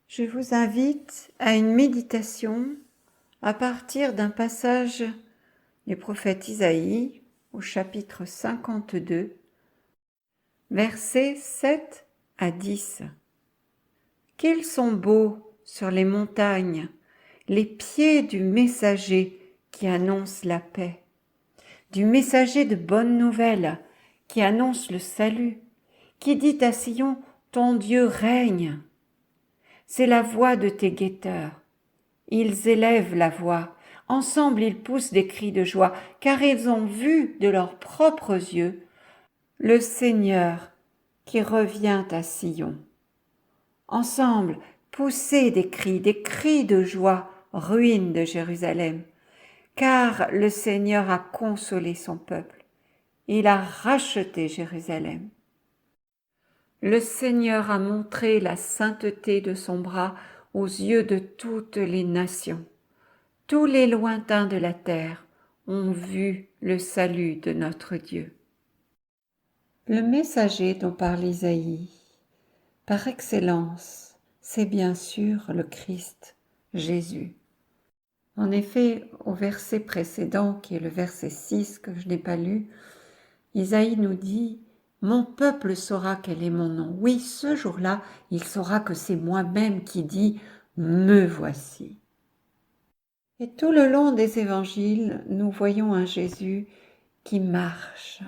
Je vous invite à une méditation à partir d'un passage du prophète Isaïe au chapitre 52, versets 7 à 10. Qu'ils sont beaux sur les montagnes les pieds du messager qui annonce la paix, du messager de bonnes nouvelles qui annonce le salut, qui dit à Sion, ton Dieu règne. C'est la voix de tes guetteurs. Ils élèvent la voix. Ensemble, ils poussent des cris de joie, car ils ont vu de leurs propres yeux le Seigneur qui revient à Sion. Ensemble, poussez des cris de joie, ruine de Jérusalem, car le Seigneur a consolé son peuple. Il a racheté Jérusalem. Le Seigneur a montré la sainteté de son bras aux yeux de toutes les nations. Tous les lointains de la terre ont vu le salut de notre Dieu. Le messager dont parle Isaïe, par excellence, c'est bien sûr le Christ, Jésus. En effet, au verset précédent, qui est le verset 6 que je n'ai pas lu, Isaïe nous dit « Mon peuple saura quel est mon nom. » Oui, ce jour-là, il saura que c'est moi-même qui dis « Me voici ». Et tout le long des évangiles, nous voyons un Jésus qui marche,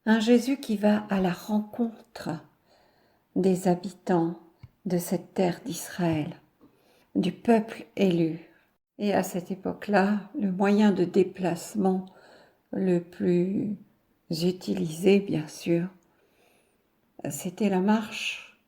un Jésus qui va à la rencontre des habitants de cette terre d'Israël, du peuple élu. Et à cette époque-là, le moyen de déplacement le plus utilisé, bien sûr, c'était la marche.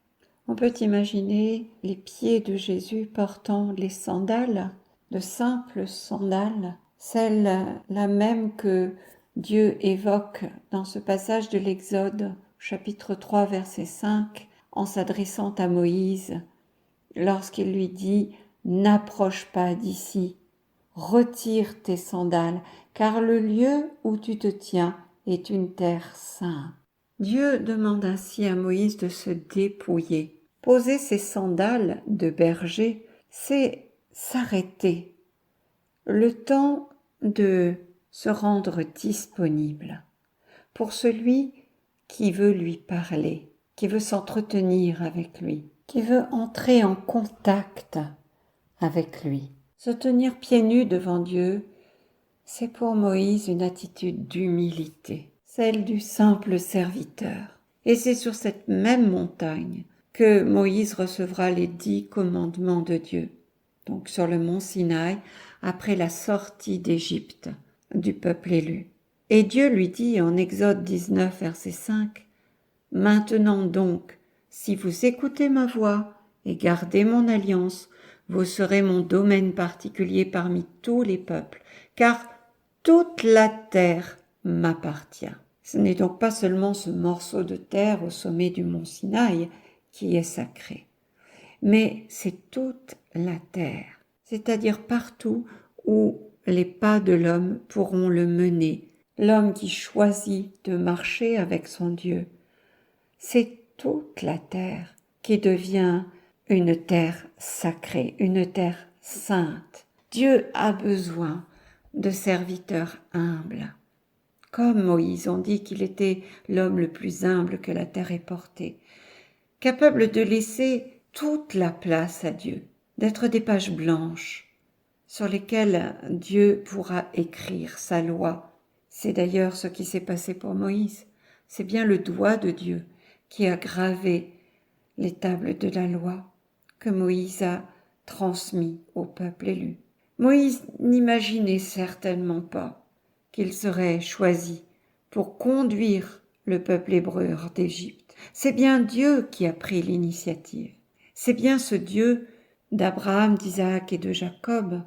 On peut imaginer les pieds de Jésus portant les sandales, de simples sandales, celles-là même que Dieu évoque dans ce passage de l'Exode, chapitre 3, verset 5, en s'adressant à Moïse, lorsqu'il lui dit « N'approche pas d'ici, retire tes sandales, car le lieu où tu te tiens est une terre sainte. » Dieu demande ainsi à Moïse de se dépouiller. Poser ses sandales de berger, c'est s'arrêter, le temps de se rendre disponible pour celui qui veut lui parler, qui veut s'entretenir avec lui, qui veut entrer en contact avec lui. Se tenir pieds nus devant Dieu, c'est pour Moïse une attitude d'humilité, celle du simple serviteur. Et c'est sur cette même montagne que Moïse recevra les 10 commandements de Dieu, donc sur le mont Sinaï, après la sortie d'Égypte du peuple élu. Et Dieu lui dit en Exode 19, verset 5, « Maintenant donc, si vous écoutez ma voix et gardez mon alliance, vous serez mon domaine particulier parmi tous les peuples, car toute la terre m'appartient. » Ce n'est donc pas seulement ce morceau de terre au sommet du mont Sinaï qui est sacré, mais c'est toute la terre, c'est-à-dire partout où les pas de l'homme pourront le mener, l'homme qui choisit de marcher avec son Dieu. C'est toute la terre qui devient une terre sacrée, une terre sainte. Dieu a besoin de serviteurs humbles. Comme Moïse, on dit qu'il était l'homme le plus humble que la terre ait porté, capable de laisser toute la place à Dieu, d'être des pages blanches sur lesquelles Dieu pourra écrire sa loi. C'est d'ailleurs ce qui s'est passé pour Moïse. C'est bien le doigt de Dieu qui a gravé les tables de la loi que Moïse a transmis au peuple élu. Moïse n'imaginait certainement pas qu'il serait choisi pour conduire le peuple hébreu hors d'Égypte. C'est bien Dieu qui a pris l'initiative. C'est bien ce Dieu d'Abraham, d'Isaac et de Jacob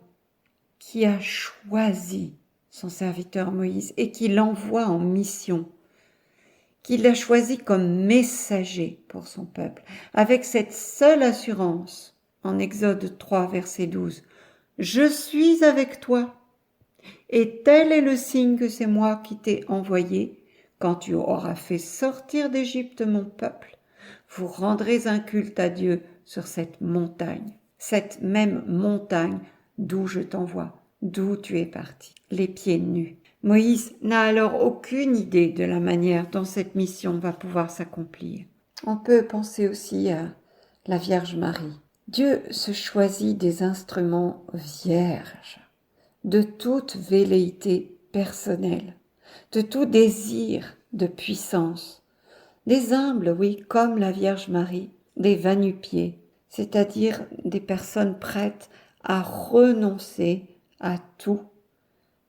qui a choisi son serviteur Moïse et qui l'envoie en mission, qui l'a choisi comme messager pour son peuple, avec cette seule assurance, en Exode 3, verset 12, « Je suis avec toi, et tel est le signe que c'est moi qui t'ai envoyé, quand tu auras fait sortir d'Égypte mon peuple, vous rendrez un culte à Dieu sur cette même montagne d'où je t'envoie, d'où tu es parti, les pieds nus. Moïse n'a alors aucune idée de la manière dont cette mission va pouvoir s'accomplir. On peut penser aussi à la Vierge Marie. Dieu se choisit des instruments vierges, de toute velléité personnelle, de tout désir de puissance. Des humbles, oui, comme la Vierge Marie, des va-nu-pieds, c'est-à-dire des personnes prêtes à renoncer à tout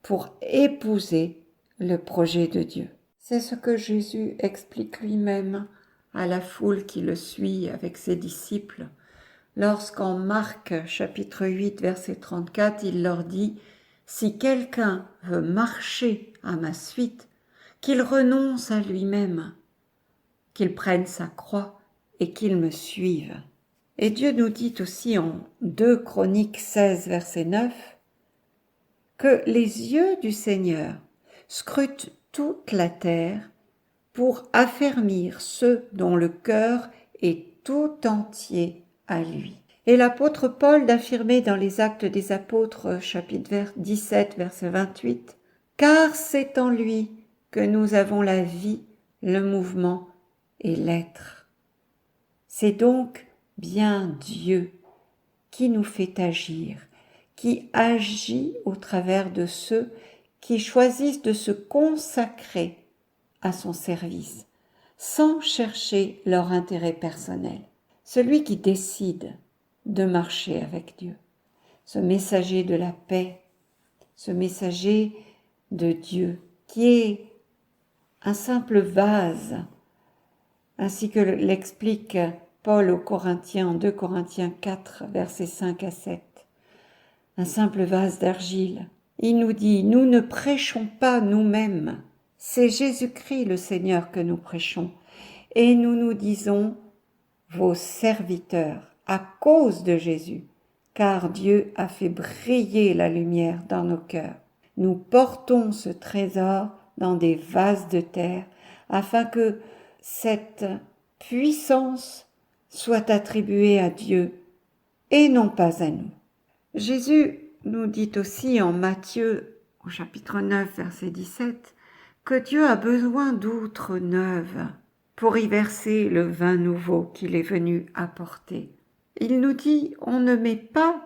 pour épouser le projet de Dieu. C'est ce que Jésus explique lui-même à la foule qui le suit avec ses disciples. Lorsqu'en Marc chapitre 8 verset 34, il leur dit « Si quelqu'un veut marcher à ma suite, qu'il renonce à lui-même, qu'il prenne sa croix et qu'il me suive. » Et Dieu nous dit aussi en 2 Chroniques 16 verset 9 que les yeux du Seigneur scrutent toute la terre pour affermir ceux dont le cœur est tout entier à lui. Et l'apôtre Paul d'affirmer dans les Actes des Apôtres, chapitre 17, verset 28, « Car c'est en lui que nous avons la vie, le mouvement et l'être. » C'est donc bien Dieu qui nous fait agir, qui agit au travers de ceux qui choisissent de se consacrer à son service, sans chercher leur intérêt personnel. Celui qui décide de marcher avec Dieu, ce messager de la paix, ce messager de Dieu, qui est un simple vase, ainsi que l'explique Paul aux Corinthiens en 2 Corinthiens 4, versets 5 à 7. Un simple vase d'argile. Il nous dit, nous ne prêchons pas nous-mêmes, c'est Jésus-Christ le Seigneur que nous prêchons, et nous nous disons vos serviteurs à cause de Jésus, car Dieu a fait briller la lumière dans nos cœurs. Nous portons ce trésor dans des vases de terre, afin que cette puissance soit attribuée à Dieu et non pas à nous. Jésus nous dit aussi en Matthieu, au chapitre 9, verset 17, que Dieu a besoin d'outres neuves pour y verser le vin nouveau qu'il est venu apporter. Il nous dit, on ne met pas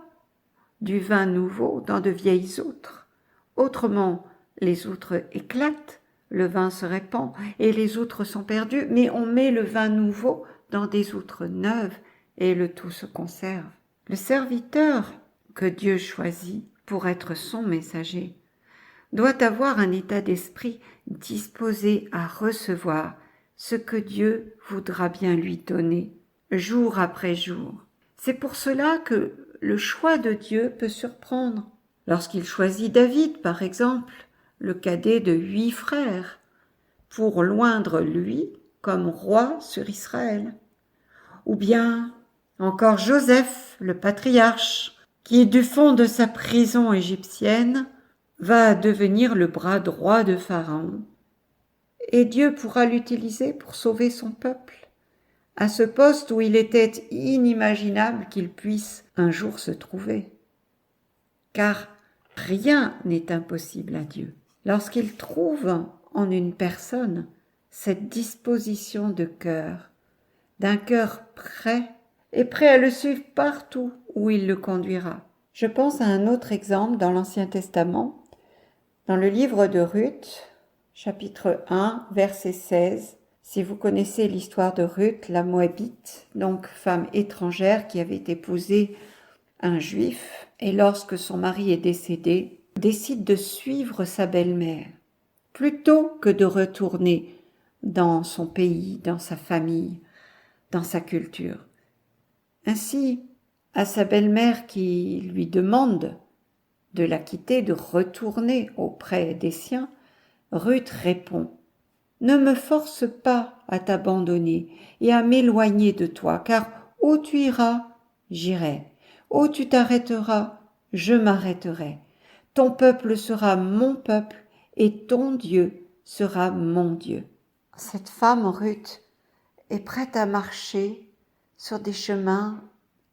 du vin nouveau dans de vieilles outres. Autrement, les outres éclatent, le vin se répand et les outres sont perdues, mais on met le vin nouveau dans des outres neuves et le tout se conserve. Le serviteur que Dieu choisit pour être son messager doit avoir un état d'esprit disposé à recevoir ce que Dieu voudra bien lui donner, jour après jour. C'est pour cela que le choix de Dieu peut surprendre. Lorsqu'il choisit David, par exemple, le cadet de 8 frères, pour l'oindre lui comme roi sur Israël. Ou bien encore Joseph, le patriarche, qui du fond de sa prison égyptienne va devenir le bras droit de Pharaon. Et Dieu pourra l'utiliser pour sauver son peuple, à ce poste où il était inimaginable qu'il puisse un jour se trouver. Car rien n'est impossible à Dieu. Lorsqu'il trouve en une personne cette disposition de cœur, d'un cœur prêt et prêt à le suivre partout où il le conduira. Je pense à un autre exemple dans l'Ancien Testament, dans le livre de Ruth, chapitre 1, verset 16. Si vous connaissez l'histoire de Ruth, la Moabite, donc femme étrangère qui avait épousé un juif, et lorsque son mari est décédé, décide de suivre sa belle-mère, plutôt que de retourner dans son pays, dans sa famille, dans sa culture. Ainsi, à sa belle-mère qui lui demande de la quitter, de retourner auprès des siens, Ruth répond « Ne me force pas à t'abandonner et à m'éloigner de toi, car où tu iras, j'irai. Où tu t'arrêteras, je m'arrêterai. Ton peuple sera mon peuple et ton Dieu sera mon Dieu. » Cette femme, Ruth, est prête à marcher sur des chemins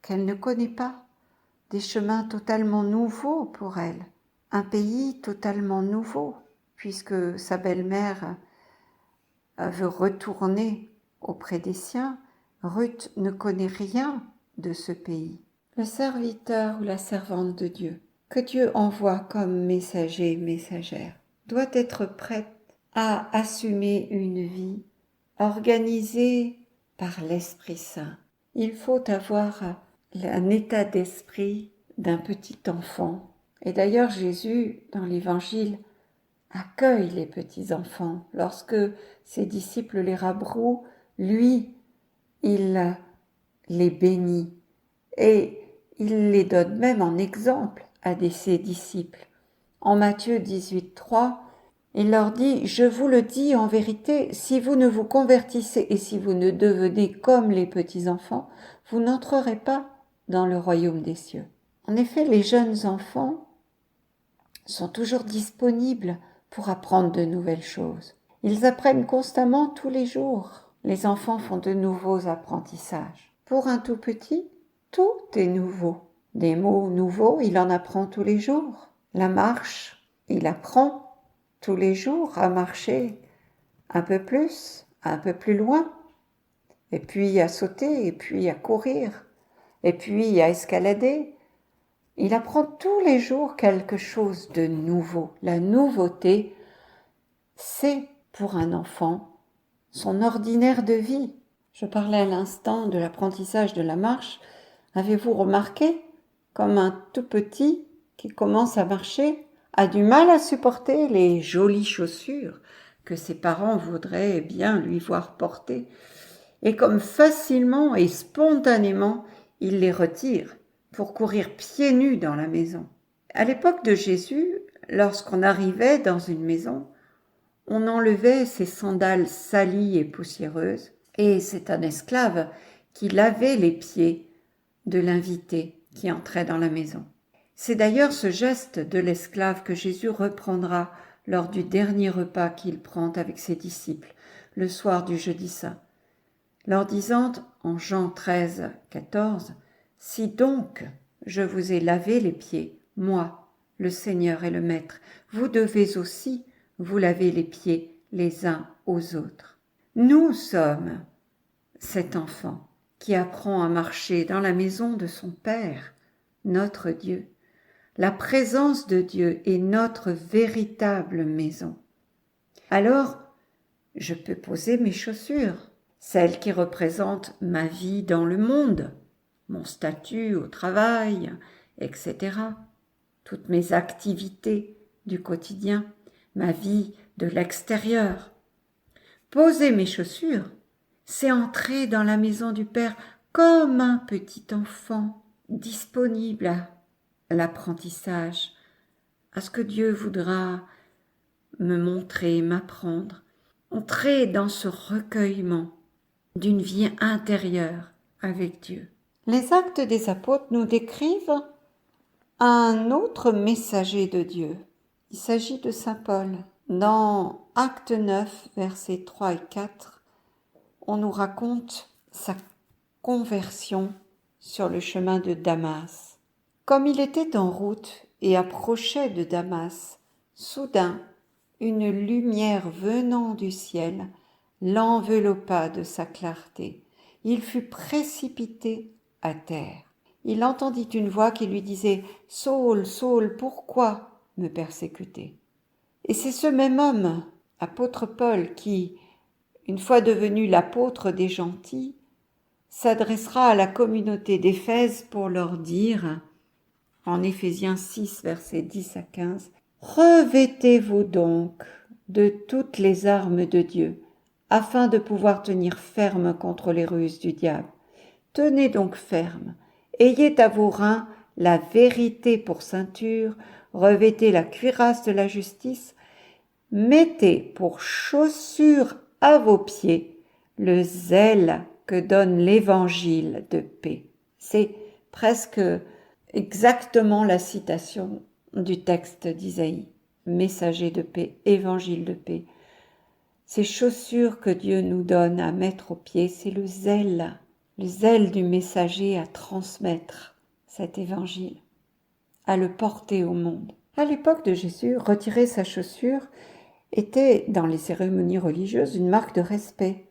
qu'elle ne connaît pas, des chemins totalement nouveaux pour elle, un pays totalement nouveau, puisque sa belle-mère veut retourner auprès des siens. Ruth ne connaît rien de ce pays. Le serviteur ou la servante de Dieu, que Dieu envoie comme messager, messagère, doit être prête à assumer une vie organisée par l'Esprit Saint. Il faut avoir un état d'esprit d'un petit enfant. Et d'ailleurs, Jésus, dans l'Évangile, accueille les petits-enfants. Lorsque ses disciples les rabrouent, lui, il les bénit et il les donne même en exemple à ses disciples. En Matthieu 18,3, il leur dit « Je vous le dis en vérité, si vous ne vous convertissez et si vous ne devenez comme les petits-enfants, vous n'entrerez pas dans le royaume des cieux. » En effet, les jeunes enfants sont toujours disponibles pour apprendre de nouvelles choses. Ils apprennent constamment tous les jours. Les enfants font de nouveaux apprentissages. Pour un tout petit, tout est nouveau. Des mots nouveaux, il en apprend tous les jours. La marche, il apprend tous les jours à marcher un peu plus loin, et puis à sauter, et puis à courir, et puis à escalader. Il apprend tous les jours quelque chose de nouveau. La nouveauté, c'est pour un enfant son ordinaire de vie. Je parlais à l'instant de l'apprentissage de la marche. Avez-vous remarqué comme un tout petit qui commence à marcher a du mal à supporter les jolies chaussures que ses parents voudraient bien lui voir porter, et comme facilement et spontanément il les retire pour courir pieds nus dans la maison. À l'époque de Jésus, lorsqu'on arrivait dans une maison, on enlevait ses sandales salies et poussiéreuses, et c'est un esclave qui lavait les pieds de l'invité qui entrait dans la maison. C'est d'ailleurs ce geste de l'esclave que Jésus reprendra lors du dernier repas qu'il prend avec ses disciples, le soir du jeudi saint, leur disant en Jean 13, 14, « Si donc je vous ai lavé les pieds, moi, le Seigneur et le Maître, vous devez aussi vous laver les pieds les uns aux autres. » Nous sommes cet enfant qui apprend à marcher dans la maison de son Père, notre Dieu. La présence de Dieu est notre véritable maison. Alors, je peux poser mes chaussures, celles qui représentent ma vie dans le monde, mon statut au travail, etc. Toutes mes activités du quotidien, ma vie de l'extérieur. Poser mes chaussures, c'est entrer dans la maison du Père comme un petit enfant, disponible à l'apprentissage, à ce que Dieu voudra me montrer, m'apprendre, entrer dans ce recueillement d'une vie intérieure avec Dieu. Les Actes des Apôtres nous décrivent un autre messager de Dieu. Il s'agit de saint Paul. Dans Acte 9, versets 3 et 4, on nous raconte sa conversion sur le chemin de Damas. Comme il était en route et approchait de Damas, soudain, une lumière venant du ciel l'enveloppa de sa clarté. Il fut précipité à terre. Il entendit une voix qui lui disait « Saul, Saul, pourquoi me persécuter ?» Et c'est ce même homme, apôtre Paul, qui, une fois devenu l'apôtre des gentils, s'adressera à la communauté d'Éphèse pour leur dire, en Éphésiens 6, versets 10 à 15, « Revêtez-vous donc de toutes les armes de Dieu, afin de pouvoir tenir ferme contre les ruses du diable. Tenez donc ferme, ayez à vos reins la vérité pour ceinture, revêtez la cuirasse de la justice, mettez pour chaussure à vos pieds le zèle que donne l'évangile de paix. » C'est presque exactement la citation du texte d'Isaïe. Messager de paix, évangile de paix. Ces chaussures que Dieu nous donne à mettre aux pieds, c'est le zèle le zèle du messager à transmettre cet évangile, à le porter au monde. À l'époque de Jésus, retirer sa chaussure était, dans les cérémonies religieuses, une marque de respect.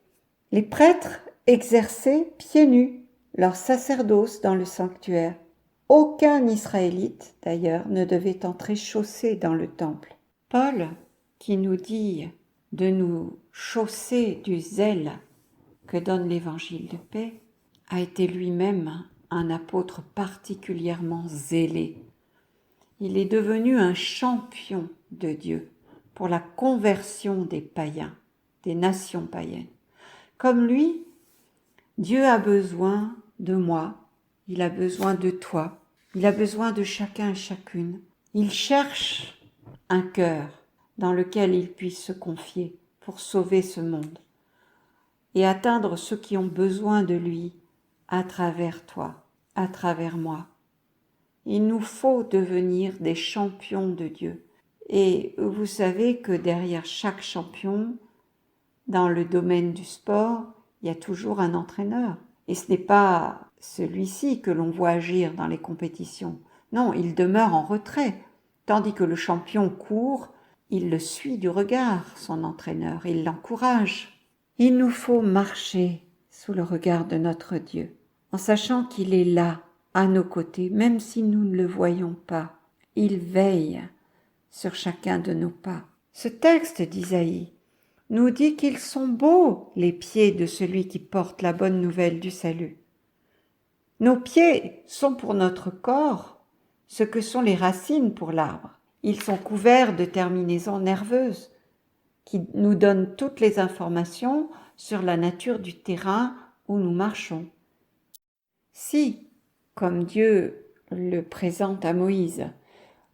Les prêtres exerçaient pieds nus leur sacerdoce dans le sanctuaire. Aucun Israélite, d'ailleurs, ne devait entrer chaussé dans le temple. Paul, qui nous dit de nous chausser du zèle que donne l'évangile de paix, a été lui-même un apôtre particulièrement zélé. Il est devenu un champion de Dieu pour la conversion des païens, des nations païennes. Comme lui, Dieu a besoin de moi, il a besoin de toi, il a besoin de chacun et chacune. Il cherche un cœur dans lequel il puisse se confier pour sauver ce monde et atteindre ceux qui ont besoin de lui à travers toi, à travers moi. Il nous faut devenir des champions de Dieu. Et vous savez que derrière chaque champion, dans le domaine du sport, il y a toujours un entraîneur. Et ce n'est pas celui-ci que l'on voit agir dans les compétitions. Non, il demeure en retrait. Tandis que le champion court, il le suit du regard, son entraîneur, il l'encourage. Il nous faut marcher sous le regard de notre Dieu, en sachant qu'il est là, à nos côtés, même si nous ne le voyons pas. Il veille sur chacun de nos pas. Ce texte d'Isaïe nous dit qu'ils sont beaux, les pieds de celui qui porte la bonne nouvelle du salut. Nos pieds sont pour notre corps ce que sont les racines pour l'arbre. Ils sont couverts de terminaisons nerveuses qui nous donnent toutes les informations sur la nature du terrain où nous marchons. Si, comme Dieu le présente à Moïse,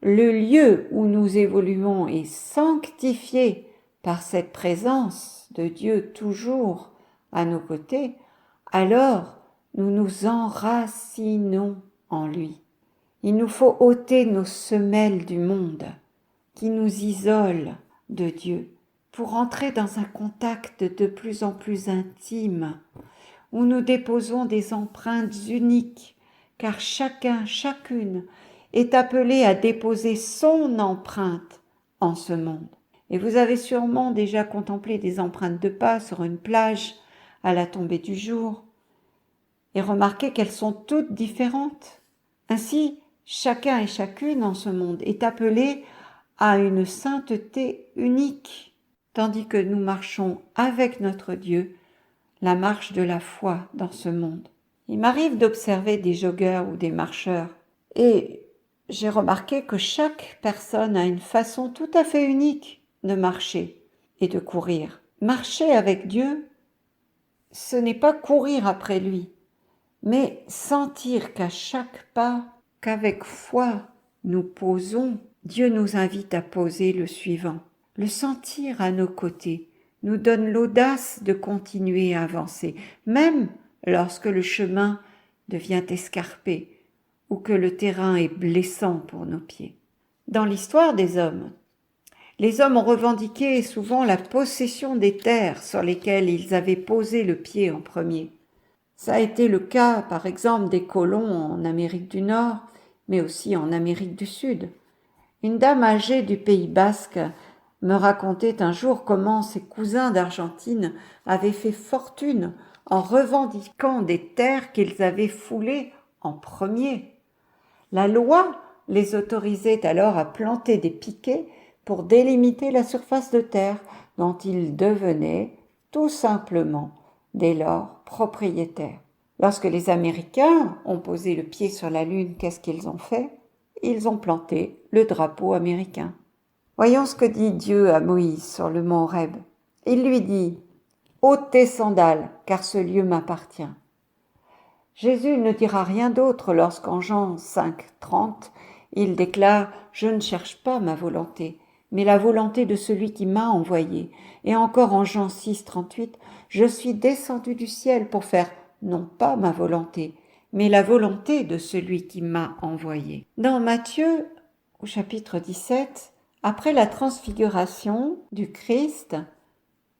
le lieu où nous évoluons est sanctifié par cette présence de Dieu toujours à nos côtés, alors nous nous enracinons en lui. Il nous faut ôter nos semelles du monde qui nous isolent de Dieu pour entrer dans un contact de plus en plus intime où nous déposons des empreintes uniques car chacun, chacune est appelé à déposer son empreinte en ce monde. Et vous avez sûrement déjà contemplé des empreintes de pas sur une plage à la tombée du jour et remarqué qu'elles sont toutes différentes. Ainsi, chacun et chacune en ce monde est appelé à une sainteté unique, tandis que nous marchons avec notre Dieu la marche de la foi dans ce monde. Il m'arrive d'observer des joggeurs ou des marcheurs et j'ai remarqué que chaque personne a une façon tout à fait unique de marcher et de courir. Marcher avec Dieu, ce n'est pas courir après lui, mais sentir qu'à chaque pas, qu'avec foi nous posons, Dieu nous invite à poser le suivant. Le sentir à nos côtés nous donne l'audace de continuer à avancer, même lorsque le chemin devient escarpé ou que le terrain est blessant pour nos pieds. Dans l'histoire des hommes, les hommes ont revendiqué souvent la possession des terres sur lesquelles ils avaient posé le pied en premier. Ça a été le cas, par exemple, des colons en Amérique du Nord, mais aussi en Amérique du Sud. Une dame âgée du Pays Basque me racontait un jour comment ses cousins d'Argentine avaient fait fortune en revendiquant des terres qu'ils avaient foulées en premier. La loi les autorisait alors à planter des piquets pour délimiter la surface de terre dont ils devenaient tout simplement dès lors propriétaires. Lorsque les Américains ont posé le pied sur la Lune, qu'est-ce qu'ils ont fait? Ils ont planté le drapeau américain. Voyons ce que dit Dieu à Moïse sur le mont Horeb. Il lui dit « Ôte tes sandales, car ce lieu m'appartient ». Jésus ne dira rien d'autre lorsqu'en Jean 5, 30, il déclare « Je ne cherche pas ma volonté, mais la volonté de celui qui m'a envoyé. » Et encore en Jean 6, 38, « Je suis descendu du ciel pour faire non pas ma volonté, mais la volonté de celui qui m'a envoyé. » Dans Matthieu, au chapitre 17, après la transfiguration du Christ,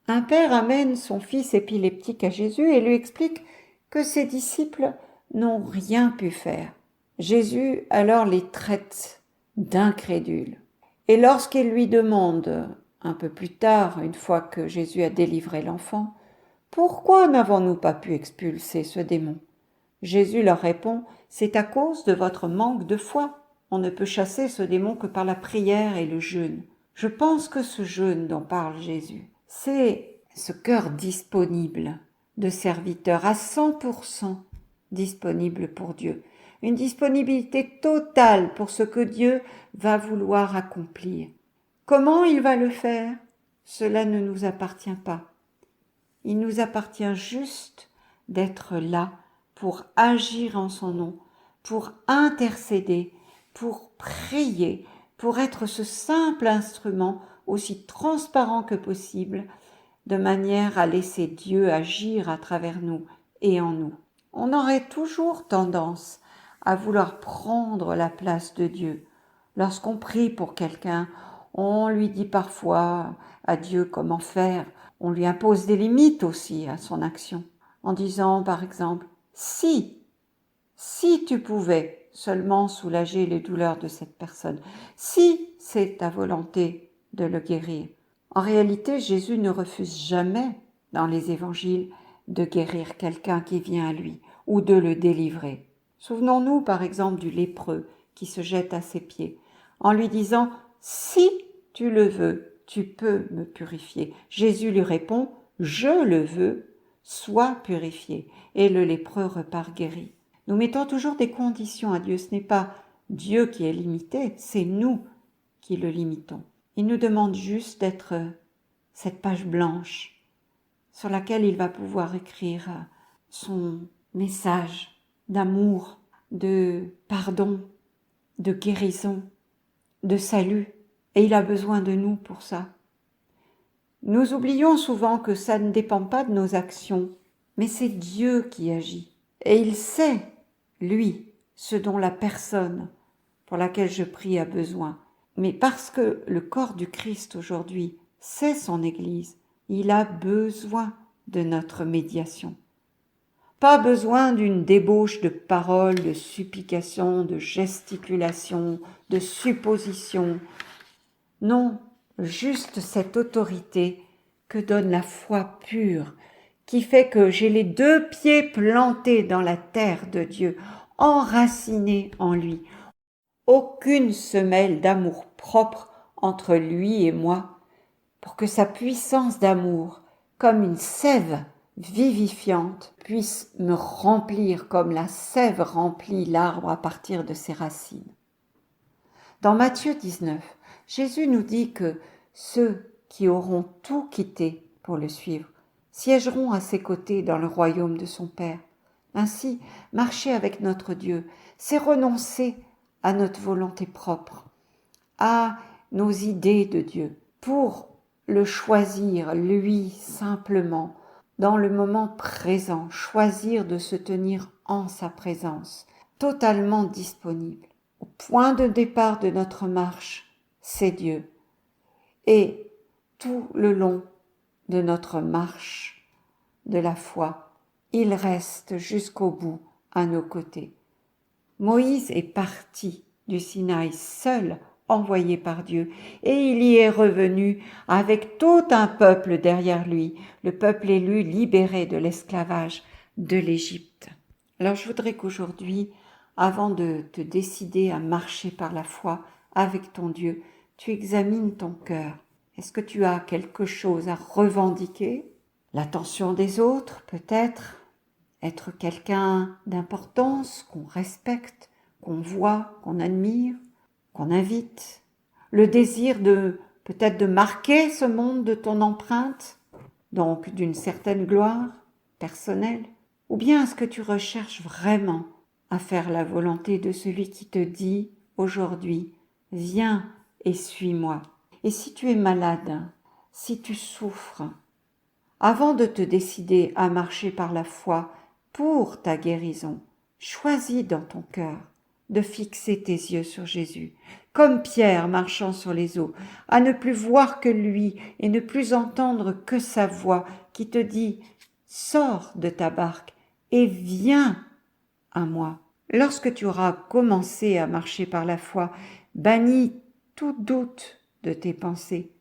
un père amène son fils épileptique à Jésus et lui explique que ses disciples n'ont rien pu faire. Jésus alors les traite d'incrédules. Et lorsqu'ils lui demandent, un peu plus tard, une fois que Jésus a délivré l'enfant, « Pourquoi n'avons-nous pas pu expulser ce démon ?» Jésus leur répond, « C'est à cause de votre manque de foi. On ne peut chasser ce démon que par la prière et le jeûne. » Je pense que ce jeûne dont parle Jésus, c'est ce cœur disponible de serviteur à 100% disponible pour Dieu. Une disponibilité totale pour ce que Dieu va vouloir accomplir. Comment il va le faire? Cela ne nous appartient pas. Il nous appartient juste d'être là pour agir en son nom, pour intercéder, pour prier, pour être ce simple instrument aussi transparent que possible, de manière à laisser Dieu agir à travers nous et en nous. On aurait toujours tendance à vouloir prendre la place de Dieu. Lorsqu'on prie pour quelqu'un, on lui dit parfois à Dieu comment faire. On lui impose des limites aussi à son action, en disant par exemple « si tu pouvais seulement soulager les douleurs de cette personne, si c'est ta volonté de le guérir ». En réalité, Jésus ne refuse jamais dans les évangiles de guérir quelqu'un qui vient à lui ou de le délivrer. Souvenons-nous par exemple du lépreux qui se jette à ses pieds en lui disant « Si tu le veux, tu peux me purifier ». Jésus lui répond « Je le veux, sois purifié ». Et le lépreux repart guéri. Nous mettons toujours des conditions à Dieu. Ce n'est pas Dieu qui est limité, c'est nous qui le limitons. Il nous demande juste d'être cette page blanche sur laquelle il va pouvoir écrire son message d'amour, de pardon, de guérison, de salut. Et il a besoin de nous pour ça. Nous oublions souvent que ça ne dépend pas de nos actions, mais c'est Dieu qui agit. Et il sait, lui, ce dont la personne pour laquelle je prie a besoin. Mais parce que le corps du Christ aujourd'hui, c'est son Église, il a besoin de notre médiation. Pas besoin d'une débauche de paroles, de supplications, de gesticulations, de suppositions. Non, juste cette autorité que donne la foi pure, qui fait que j'ai les 2 pieds plantés dans la terre de Dieu, enracinés en lui. Aucune semelle d'amour propre entre lui et moi, pour que sa puissance d'amour, comme une sève vivifiante, puisse me remplir comme la sève remplit l'arbre à partir de ses racines. Dans Matthieu 19, Jésus nous dit que ceux qui auront tout quitté pour le suivre siégeront à ses côtés dans le royaume de son Père. Ainsi, marcher avec notre Dieu, c'est renoncer à notre volonté propre, à nos idées de Dieu, pour le choisir, lui, simplement, dans le moment présent, choisir de se tenir en sa présence, totalement disponible. Au point de départ de notre marche, c'est Dieu. Et tout le long de notre marche de la foi, il reste jusqu'au bout à nos côtés. Moïse est parti du Sinaï seul, envoyé par Dieu, et il y est revenu avec tout un peuple derrière lui, le peuple élu libéré de l'esclavage de l'Égypte. Alors je voudrais qu'aujourd'hui, avant de te décider à marcher par la foi avec ton Dieu, tu examines ton cœur. Est-ce que tu as quelque chose à revendiquer? L'attention des autres, peut-être? Être quelqu'un d'importance, qu'on respecte, qu'on voit, qu'on admire, qu'on invite? Le désir peut-être de marquer ce monde de ton empreinte, donc d'une certaine gloire personnelle? Ou bien est-ce que tu recherches vraiment à faire la volonté de celui qui te dit aujourd'hui, viens et suis-moi? Et si tu es malade, si tu souffres, avant de te décider à marcher par la foi pour ta guérison, choisis dans ton cœur de fixer tes yeux sur Jésus, comme Pierre marchant sur les eaux, à ne plus voir que lui et ne plus entendre que sa voix qui te dit « Sors de ta barque et viens à moi. Lorsque tu auras commencé à marcher par la foi, bannis tout doute de tes pensées.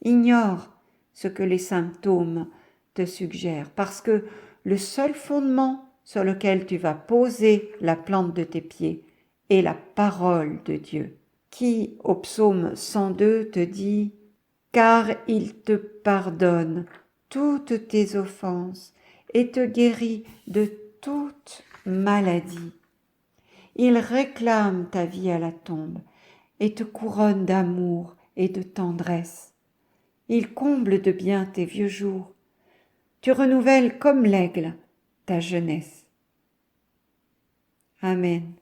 Ignore ce que les symptômes te suggèrent, parce que le seul fondement sur lequel tu vas poser la plante de tes pieds est la parole de Dieu, qui, au psaume 102, te dit « Car il te pardonne toutes tes offenses et te guérit de toute maladie. Il réclame ta vie à la tombe et te couronne d'amour et de tendresse. Il comble de bien tes vieux jours. Tu renouvelles comme l'aigle ta jeunesse. » Amen.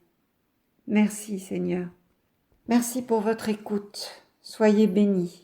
Merci Seigneur. Merci pour votre écoute. Soyez bénis.